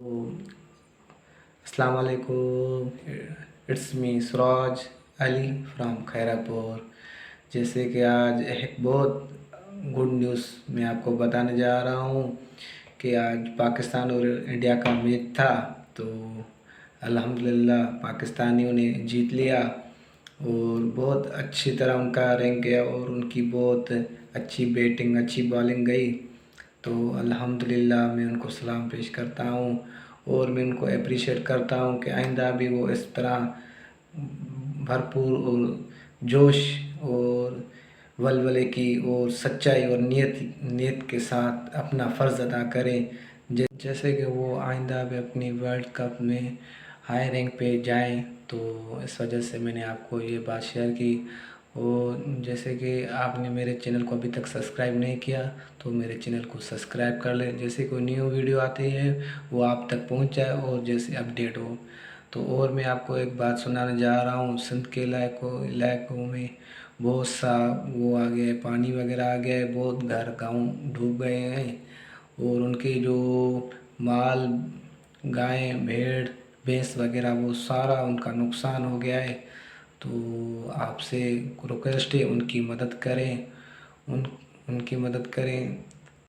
Assalamu alaikum. It's me Suraj Ali from खैरापुर। जैसे कि आज एक बहुत गुड न्यूज़ मैं आपको बताने जा रहा हूँ कि आज पाकिस्तान और इंडिया का मैच था, तो अल्हम्दुलिल्लाह पाकिस्तानियों ने जीत लिया और बहुत अच्छी तरह उनका रैंक गया और उनकी बहुत अच्छी बैटिंग अच्छी बॉलिंग गई। तो अल्हम्दुलिल्लाह मैं उनको सलाम पेश करता हूँ और मैं उनको अप्रिशिएट करता हूँ कि आइंदा भी वो इस तरह भरपूर और जोश और वलवले की और सच्चाई और नियत के साथ अपना फ़र्ज़ अदा करें, जैसे कि वो आइंदा भी अपनी वर्ल्ड कप में हाई रैंक पे जाएं। तो इस वजह से मैंने आपको ये बात शेयर की। और जैसे कि आपने मेरे चैनल को अभी तक सब्सक्राइब नहीं किया तो मेरे चैनल को सब्सक्राइब कर लें, जैसे कोई न्यू वीडियो आती है वो आप तक पहुंच जाए और जैसे अपडेट हो। तो और मैं आपको एक बात सुनाने जा रहा हूँ, सिंध के इलाकों में बहुत सा वो आ गया है, पानी वगैरह आ गया है, बहुत घर गांव डूब गए हैं और उनके जो माल गाय भेड़ भैंस वगैरह वो सारा उनका नुकसान हो गया है। तो आपसे रिक्वेस्ट है उनकी मदद करें, उनकी मदद करें।